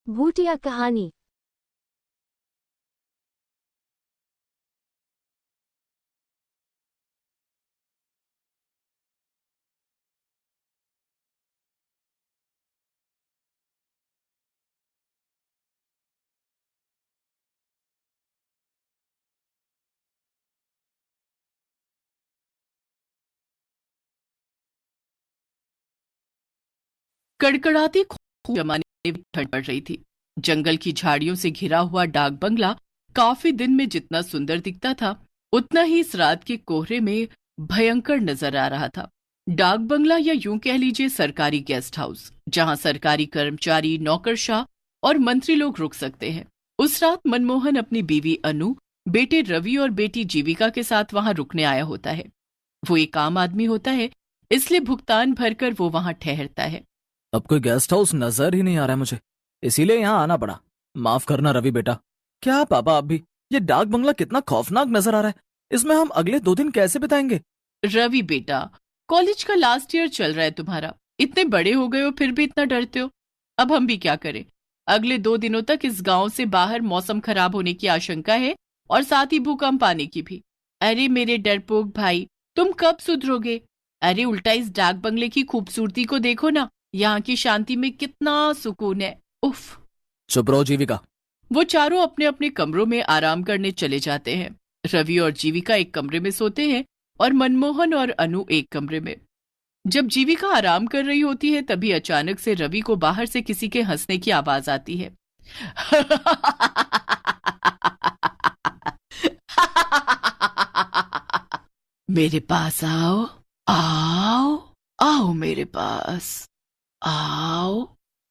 भूतिया कहानी। कड़कड़ाती खूब जमाने में ठंड पड़ रही थी। जंगल की झाड़ियों से घिरा हुआ डाक बंगला काफी दिन में जितना सुंदर दिखता था, उतना ही इस रात के कोहरे में भयंकर नजर आ रहा था। डाक बंगला या यूं कह लीजिए सरकारी गेस्ट हाउस, जहां सरकारी कर्मचारी, नौकरशाह और मंत्री लोग रुक सकते हैं। उस रात मनमोहन अपनी बीवी अनु, बेटे रवि और बेटी जीविका के साथ वहां रुकने आया होता है। वो एक आम आदमी होता है, इसलिए भुगतान भरकर वो वहां ठहरता है। अब कोई गेस्ट हाउस नजर ही नहीं आ रहा है मुझे, इसीलिए यहाँ आना पड़ा। माफ करना रवि बेटा। क्या पापा आप भी? ये डाक बंगला कितना खौफनाक नजर आ रहा है। इसमें हम अगले 2 दिन कैसे बिताएंगे? रवि बेटा, कॉलेज का लास्ट ईयर चल रहा है तुम्हारा। इतने बड़े हो गए हो फिर भी इतना डरते हो। अब हम भी क्या करें। अगले 2 दिनों तक इस गांव से बाहर मौसम खराब होने की आशंका है और साथ ही भूकंप आने की भी। अरे मेरे डरपोक भाई, तुम कब सुधरोगे? अरे उल्टा इस डाक बंगले की खूबसूरती को देखो ना, यहाँ की शांति में कितना सुकून है। उफ। चुप रहो जीविका। वो चारों अपने अपने कमरों में आराम करने चले जाते हैं। रवि और जीविका एक कमरे में सोते हैं और मनमोहन और अनु एक कमरे में। जब जीविका आराम कर रही होती है, तभी अचानक से रवि को बाहर से किसी के हंसने की आवाज आती है। मेरे पास आओ, आओ, आओ मेरे पास आओ।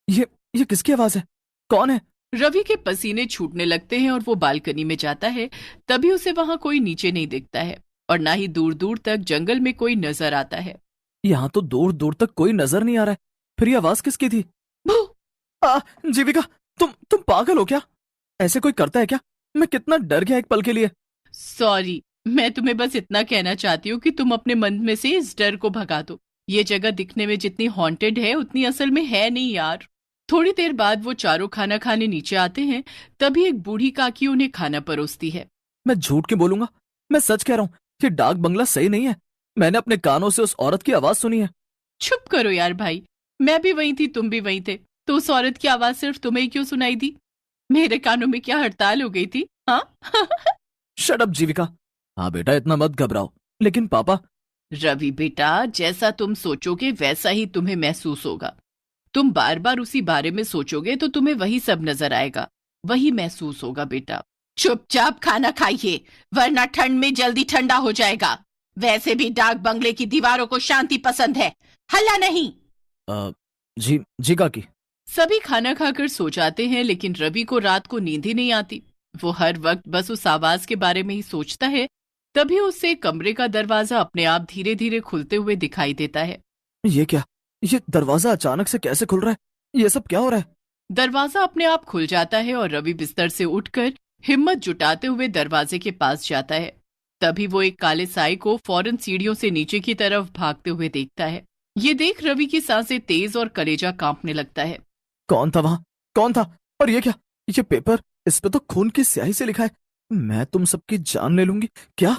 ये किसकी आवाज है? कौन है? रवि के पसीने छूटने लगते हैं और वो बालकनी में जाता है। तभी उसे वहां कोई नीचे नहीं दिखता है और ना ही दूर दूर तक जंगल में कोई नजर आता है। यहाँ तो दूर दूर तक कोई नजर नहीं आ रहा है। फिर ये आवाज किसकी थी? जीविका, तुम पागल हो क्या? ऐसे कोई करता है क्या? मैं कितना डर गया एक पल के लिए। सॉरी, मैं तुम्हें बस इतना कहना चाहती हूँ कि तुम अपने मन में से इस डर को भगा दो। ये जगह दिखने में जितनी हॉन्टेड है उतनी असल में है नहीं यार। थोड़ी देर बाद वो चारों खाना खाने नीचे आते हैं। तभी एक बूढ़ी काकी उन्हें खाना परोसती है। मैं झूठ क्यों बोलूंगा? मैं सच कह रहा हूँ। ये डाक बंगला सही नहीं है। मैंने अपने कानों से उस औरत की आवाज सुनी है। चुप करो यार भाई, मैं भी वही थी, तुम भी वही थे, तो उस औरत की आवाज सिर्फ तुम्हें ही क्यों सुनाई दी? मेरे कानों में क्या हड़ताल हो गई थी? हाँ। शट अप जीविका। हाँ बेटा, इतना मत घबराओ। लेकिन पापा। रवि बेटा, जैसा तुम सोचोगे वैसा ही तुम्हें महसूस होगा। तुम बार बार उसी बारे में सोचोगे तो तुम्हें वही सब नजर आएगा, वही महसूस होगा बेटा। चुपचाप खाना खाइए, वरना ठंड में जल्दी ठंडा हो जाएगा। वैसे भी डाक बंगले की दीवारों को शांति पसंद है, हल्ला नहीं। जी काकी। सभी खाना खाकर सो जाते हैं, लेकिन रवि को रात को नींद ही नहीं आती। वो हर वक्त बस उस आवाज के बारे में ही सोचता है। तभी उससे कमरे का दरवाजा अपने आप धीरे धीरे खुलते हुए दिखाई देता है। ये क्या? ये दरवाजा अचानक से कैसे खुल रहा है? ये सब क्या हो रहा है? दरवाजा अपने आप खुल जाता है और रवि बिस्तर से उठकर हिम्मत जुटाते हुए दरवाजे के पास जाता है। तभी वो एक काले साए को फौरन सीढ़ियों से नीचे की तरफ भागते हुए देखता है। ये देख रवि की सांसें तेज और कलेजा कांपने लगता है। कौन था वहां? कौन था? और ये क्या? ये पेपर, इस पे तो खून की स्याही से लिखा है, मैं तुम सबकी जान ले लूंगी। क्या?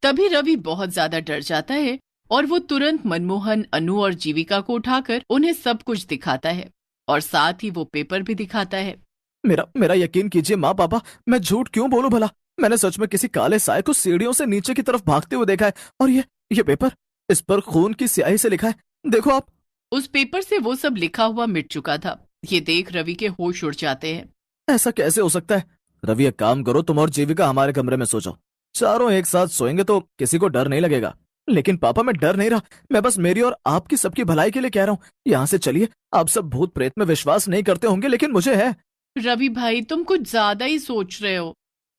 तभी रवि बहुत ज्यादा डर जाता है और वो तुरंत मनमोहन, अनु और जीविका को उठाकर उन्हें सब कुछ दिखाता है और साथ ही वो पेपर भी दिखाता है। मेरा यकीन कीजिए माँ पापा, मैं झूठ क्यों बोलूं भला? मैंने सच में किसी काले साए को सीढ़ियों से नीचे की तरफ भागते हुए देखा है। और ये पेपर, इस पर खून की स्याही से लिखा है, देखो आप। उस पेपर से वो सब लिखा हुआ मिट चुका था। ये देख रवि के होश उड़ जाते हैं। ऐसा कैसे हो सकता है? रवि एक काम करो, तुम और जीविका हमारे कमरे में सो जाओ। चारों एक साथ सोएंगे तो किसी को डर नहीं लगेगा। लेकिन पापा, मैं डर नहीं रहा, मैं बस मेरी और आपकी सबकी भलाई के लिए कह रहा हूँ। यहाँ से चलिए। आप सब भूत प्रेत में विश्वास नहीं करते होंगे, लेकिन मुझे है। रवि भाई, तुम कुछ ज्यादा ही सोच रहे हो।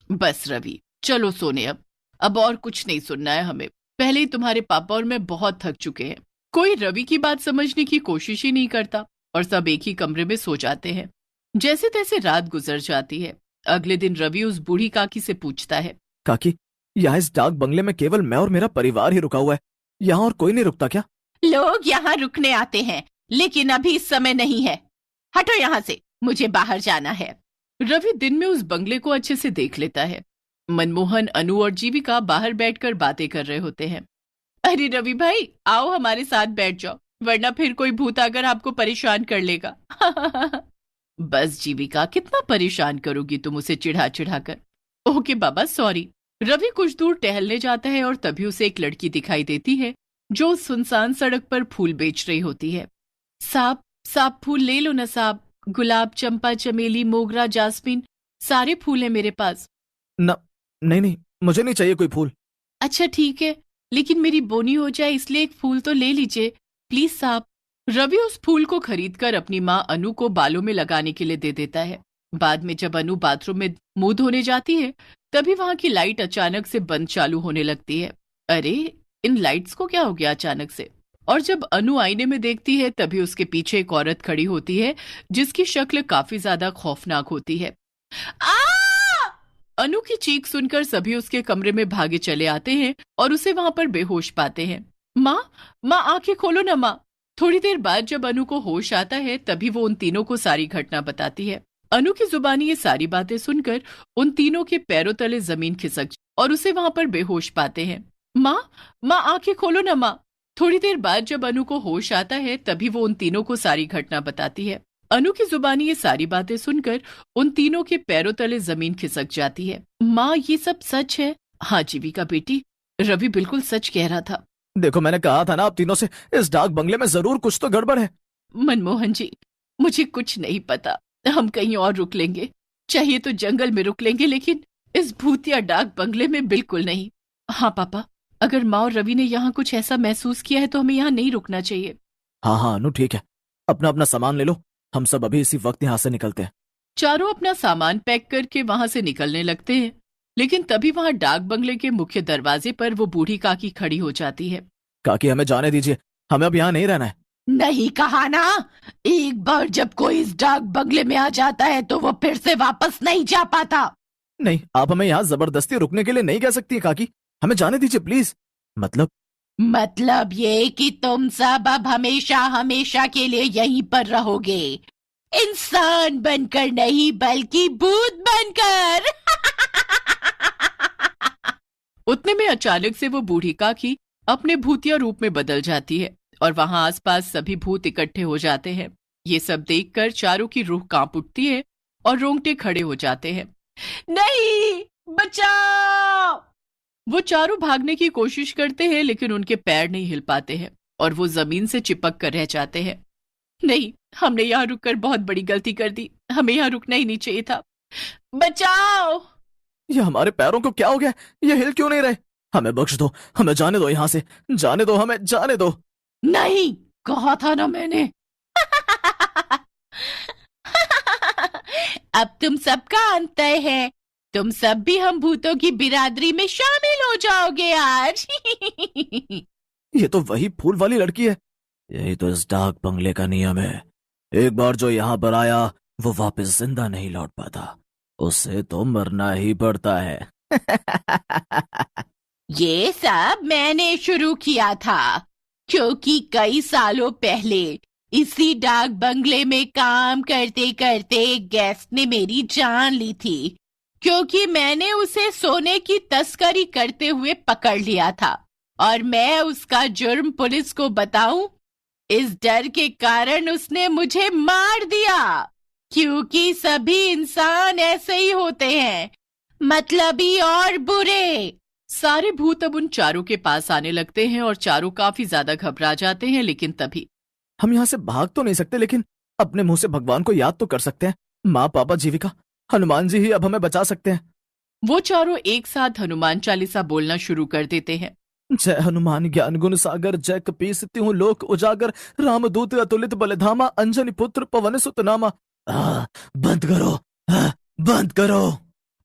बस रवि, चलो सोने अब और कुछ नहीं सुनना है हमें। पहले ही तुम्हारे पापा और मैं बहुत थक चुके हैं। कोई रवि की बात समझने की कोशिश ही नहीं करता और सब एक ही कमरे में सो जाते हैं। जैसे तैसे रात गुजर जाती है। अगले दिन रवि उस बूढ़ी काकी से पूछता है, काकी, यहाँ इस डाक बंगले में केवल मैं और मेरा परिवार ही रुका हुआ है, यहाँ और कोई नहीं रुकता क्या? लोग यहाँ रुकने आते हैं, लेकिन अभी इस समय नहीं है। हटो यहाँ से। मुझे बाहर जाना है। रवि दिन में उस बंगले को अच्छे से देख लेता है। मनमोहन, अनु और जीविका बाहर बैठकर बातें कर रहे होते हैं। अरे रवि भाई, आओ हमारे साथ बैठ जाओ, वरना फिर कोई भूत आकर आपको परेशान कर लेगा। बस जीविका, कितना परेशान करोगी तुम उसे चिढ़ा चिढ़ा कर। ओके बाबा, सॉरी। रवि कुछ दूर टहलने जाता है और तभी उसे एक लड़की दिखाई देती है जो सुनसान सड़क पर फूल बेच रही होती है। साहब, साहब फूल ले लो ना साहब। गुलाब, चंपा, चमेली, मोगरा, जास्मिन, सारे फूल हैं मेरे पास। न, नहीं नहीं, मुझे नहीं चाहिए कोई फूल। अच्छा ठीक है, लेकिन मेरी बोनी हो जाए इसलिए एक फूल तो ले लीजिए प्लीज साहब। रवि उस फूल को खरीदकर अपनी माँ अनु को बालों में लगाने के लिए दे देता है। बाद में जब अनु बाथरूम में मुंह धोने जाती है तभी वहां की लाइट अचानक से बंद चालू होने लगती है। अरे, इन लाइट्स को क्या हो गया अचानक से? और जब अनु आईने में देखती है तभी उसके पीछे एक औरत खड़ी होती है जिसकी शक्ल काफी ज्यादा खौफनाक होती है। आ! अनु की चीख सुनकर सभी उसके कमरे में भागे चले आते हैं और उसे वहां पर बेहोश पाते हैं। माँ, माँ आंखें खोलो ना माँ। थोड़ी देर बाद जब अनु को होश आता है तभी वो उन तीनों को सारी घटना बताती है। अनु की जुबानी ये सारी बातें सुनकर उन तीनों के पैरों तले जमीन खिसक और उसे वहां पर बेहोश पाते हैं। माँ, माँ आंखें खोलो ना माँ। थोड़ी देर बाद जब अनु को होश आता है तभी वो उन तीनों को सारी घटना बताती है। अनु की जुबानी ये सारी बातें सुनकर उन तीनों के पैरों तले जमीन खिसक जाती है। माँ, ये सब सच है? हाँ जीविका बेटी, रवि बिल्कुल सच कह रहा था। देखो, मैंने कहा था ना आप तीनों से, इस डाक बंगले में जरूर कुछ तो गड़बड़ है। मनमोहन जी, मुझे कुछ नहीं पता, हम कहीं और रुक लेंगे, चाहिए तो जंगल में रुक लेंगे, लेकिन इस भूतिया डाक बंगले में बिल्कुल नहीं। हाँ पापा, अगर माँ और रवि ने यहाँ कुछ ऐसा महसूस किया है तो हमें यहाँ नहीं रुकना चाहिए। हाँ हाँ अनु, ठीक है, अपना अपना सामान ले लो, हम सब अभी इसी वक्त यहाँ से निकलते हैं। चारों अपना सामान पैक करके वहां से निकलने लगते हैं, लेकिन तभी वहां डाक बंगले के मुख्य दरवाजे पर वो बूढ़ी काकी खड़ी हो जाती है। काकी, हमें जाने दीजिए, हमें अब यहाँ नहीं रहना है। नहीं कहा ना, एक बार जब कोई इस डाक बंगले में आ जाता है तो वो फिर से वापस नहीं जा पाता। नहीं, आप हमें यहाँ जबरदस्ती रुकने के लिए नहीं कह सकती काकी, हमें जाने दीजिए प्लीज। मतलब ये कि तुम सब अब हमेशा हमेशा के लिए यहीं पर रहोगे, इंसान बनकर नहीं बल्कि भूत बनकर। उतने में अचानक से वो बूढ़ी काकी अपने भूतिया रूप में बदल जाती है और वहां आसपास सभी भूत इकट्ठे हो जाते हैं। ये सब देखकर चारों की रूह कांप उठती है और रोंगटे खड़े हो जाते हैं। नहीं, बचाओ! वो चारों भागने की कोशिश करते हैं लेकिन उनके पैर नहीं हिल पाते हैं और वो जमीन से चिपक कर रह जाते हैं। नहीं, हमने यहाँ रुककर बहुत बड़ी गलती कर दी, हमें यहाँ रुकना ही नहीं चाहिए था। बचाओ! ये हमारे पैरों को क्या हो गया? ये हिल क्यों नहीं रहे? हमें बख्श दो, हमें जाने दो यहाँ से, जाने दो, हमें जाने दो। नहीं, कहा था ना मैंने। अब तुम सबका अंत है, तुम सब भी हम भूतों की बिरादरी में शामिल हो जाओगे आज। ये तो वही फूल वाली लड़की है। यही तो इस डाक बंगले का नियम है, एक बार जो यहाँ पर आया वो वापस जिंदा नहीं लौट पाता, उसे तो मरना ही पड़ता है। ये सब मैंने शुरू किया था, क्योंकि कई सालों पहले इसी डाक बंगले में काम करते करते एक गेस्ट ने मेरी जान ली थी, क्योंकि मैंने उसे सोने की तस्करी करते हुए पकड़ लिया था और मैं उसका जुर्म पुलिस को बताऊं, इस डर के कारण उसने मुझे मार दिया, क्योंकि सभी इंसान ऐसे ही होते हैं, मतलबी और बुरे। सारे भूत अब उन चारों के पास आने लगते हैं और चारों काफी ज्यादा घबरा जाते हैं। लेकिन तभी हम यहाँ से भाग तो नहीं सकते, लेकिन अपने मुंह से भगवान को याद तो कर सकते हैं। माँ, पापा, जीविका, हनुमान जी ही अब हमें बचा सकते हैं। वो चारों एक साथ हनुमान चालीसा बोलना शुरू कर देते हैं। जय हनुमान ज्ञान गुण सागर, जय कपीस तिहु लोक उजागर, रामदूत अतुलित बलधामा, अंजनी पुत्र पवन सुत नामा। बंद करो, बंद करो।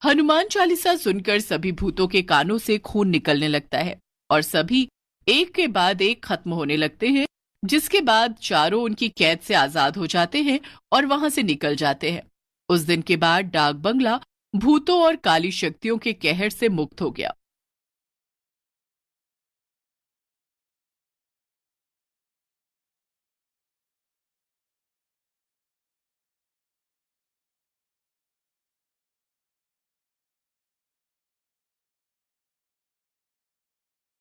हनुमान चालीसा सुनकर सभी भूतों के कानों से खून निकलने लगता है और सभी एक के बाद एक खत्म होने लगते हैं, जिसके बाद चारों उनकी कैद से आजाद हो जाते हैं और वहां से निकल जाते हैं। उस दिन के बाद डाक बंगला भूतों और काली शक्तियों के कहर से मुक्त हो गया।